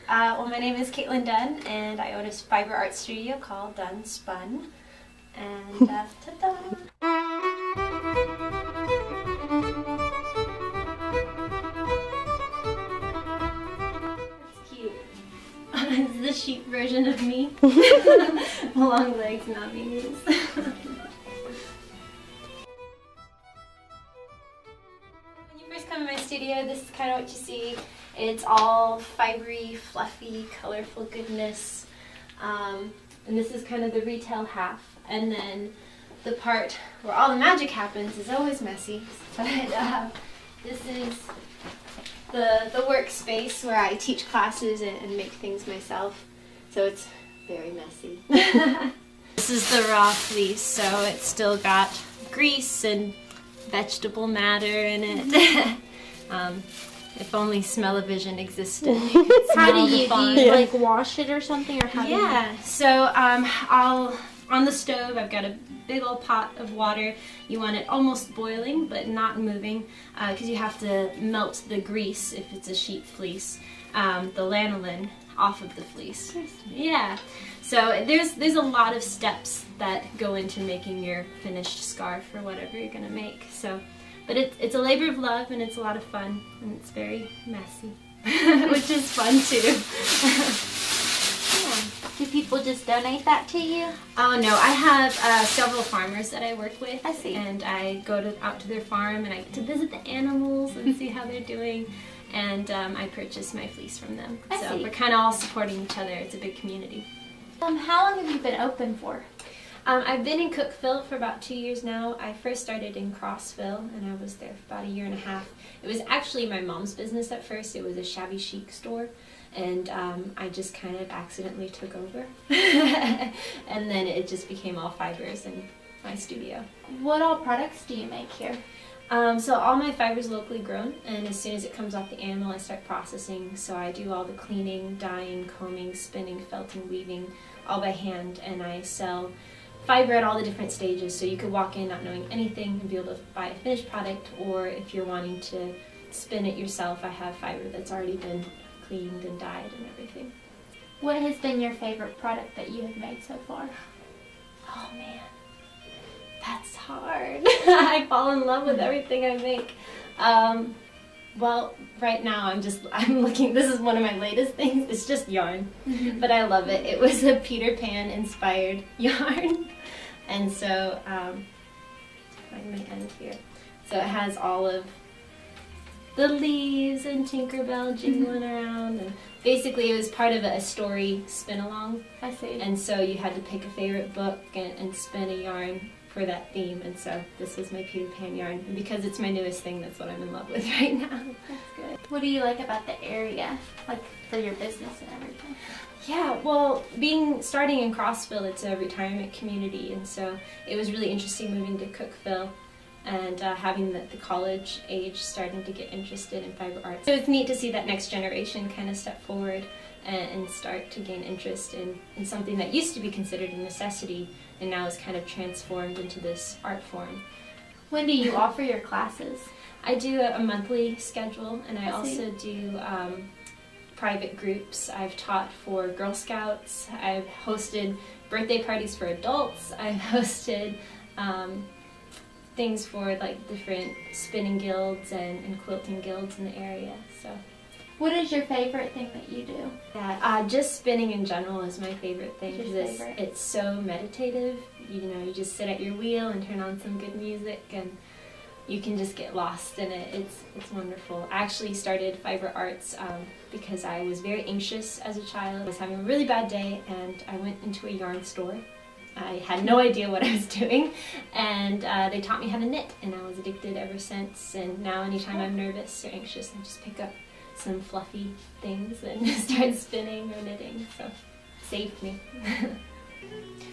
Well, my name is Katelyn Dunn, and I own a fiber art studio called Dunn Spunn. And ta-da! It's cute. It's the sheep version of me. Long legs not being used. When you first come to my studio, this is kind of what you see. It's all fibery, fluffy, colorful goodness. And this is kind of the retail half. And then the part where all the magic happens is always messy. But this is the workspace where I teach classes and make things myself. So it's very messy. This is the raw fleece, so it's still got grease and vegetable matter in it. If only smell-o-vision existed. How do you like wash it or something, or how do you? So on the stove I've got a big old pot of water. You want it almost boiling but not moving, because you have to melt the grease if it's a sheep fleece, the lanolin off of the fleece. Yeah. So there's a lot of steps that go into making your finished scarf or whatever you're gonna make. So. But it's a labor of love, and it's a lot of fun, and it's very messy, which is fun too. Yeah. Do people just donate that to you? Oh no, I have several farmers that I work with. I see. And I go out to their farm, and I get to visit the animals and see how they're doing, and I purchase my fleece from them. I so see. We're kind of all supporting each other. It's a big community. How long have you been open for? I've been in Cookeville for about 2 years now. I first started in Crossville, and I was there for about 1.5 years. It was actually my mom's business at first. It was a shabby chic store, and I just kind of accidentally took over. And then it just became all fibers in my studio. What all products do you make here? So all my fiber's locally grown, and as soon as it comes off the animal, I start processing. So I do all the cleaning, dyeing, combing, spinning, felting, weaving, all by hand, and I sell fiber at all the different stages, so you could walk in not knowing anything and be able to buy a finished product, or if you're wanting to spin it yourself, I have fiber that's already been cleaned and dyed and everything. What has been your favorite product that you have made so far? Oh man, that's hard. I fall in love with everything I make. Well, right now I'm looking, this is one of my latest things. It's just yarn, but I love it. It was a Peter Pan inspired yarn. And so, find my end here. So it has all of the leaves and Tinkerbell jingling around. And basically it was part of a story spin along. I see. And so you had to pick a favorite book and spin a yarn for that theme, and so this was my Peter Pan yarn, and because it's my newest thing, that's what I'm in love with right now. That's good. What do you like about the area, like for your business and everything? Yeah, well, starting in Crossville, it's a retirement community, and so it was really interesting moving to Cookeville and having the college age starting to get interested in fiber art. So it's neat to see that next generation kind of step forward and start to gain interest in something that used to be considered a necessity and now is kind of transformed into this art form. When do you offer your classes? I do a monthly schedule, and I also do private groups. I've taught for Girl Scouts, I've hosted birthday parties for adults, I've hosted things for like different spinning guilds and quilting guilds in the area. So. What is your favorite thing that you do? Yeah, just spinning in general is my favorite thing, because it's so meditative. You know, you just sit at your wheel and turn on some good music, and you can just get lost in it. It's wonderful. I actually started fiber arts because I was very anxious as a child. I was having a really bad day, and I went into a yarn store. I had no idea what I was doing, and they taught me how to knit, and I was addicted ever since. And now anytime I'm nervous or anxious, I just pick up some fluffy things and start spinning or knitting, so it saved me.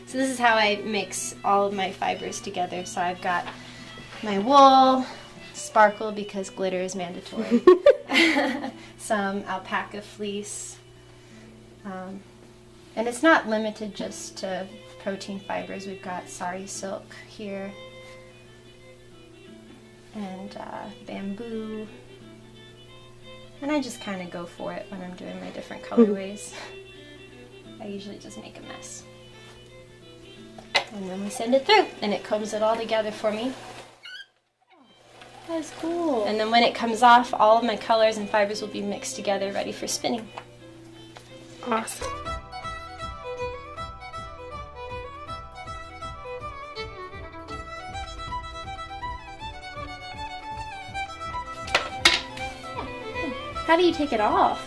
So this is how I mix all of my fibers together. So I've got my wool, sparkle because glitter is mandatory, some alpaca fleece, and it's not limited just to protein fibers. We've got sari silk here, and bamboo, And I just kind of go for it when I'm doing my different colorways. I usually just make a mess. And then we send it through, and it combs it all together for me. That's cool. And then when it comes off, all of my colors and fibers will be mixed together, ready for spinning. Awesome. How do you take it off?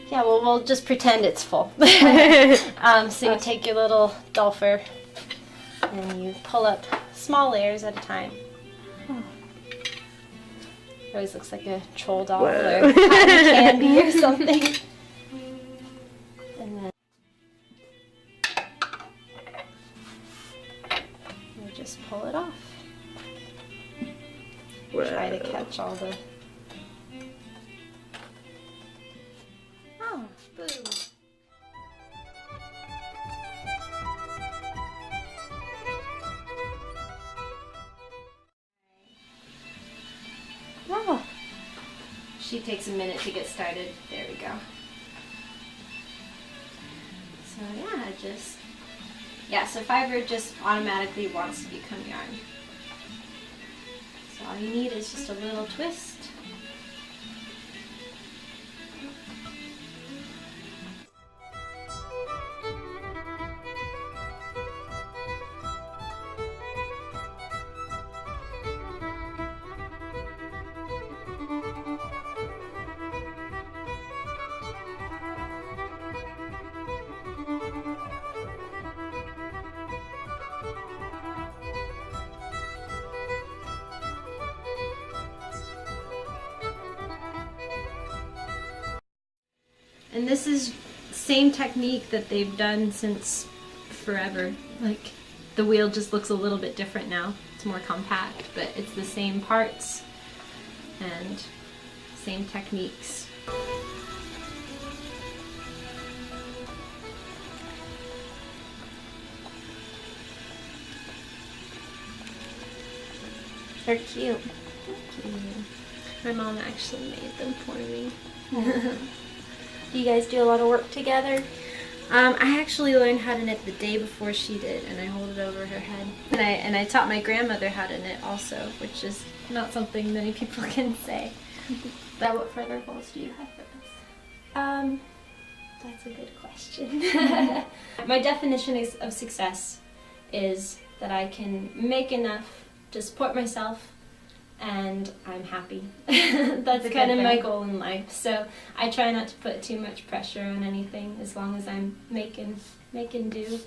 Yeah, well, we'll just pretend it's full. So you take your little dolfer and you pull up small layers at a time. It always looks like a troll doll or cotton candy or something. And then you just pull it off. Try to catch all the... Oh, boom. Oh. She takes a minute to get started. There we go. So so fiber just automatically wants to become yarn. So all you need is just a little twist. And this is same technique that they've done since forever. Like, the wheel just looks a little bit different now. It's more compact, but it's the same parts and same techniques. They're cute. Thank you. My mom actually made them for me. Do you guys do a lot of work together? I actually learned how to knit the day before she did, and I hold it over her head. And I taught my grandmother how to knit also, which is not something many people can say. But what further goals do you have for this? That's a good question. My definition of success is that I can make enough to support myself and I'm happy. That's kind of my goal in life. So I try not to put too much pressure on anything as long as I'm making do.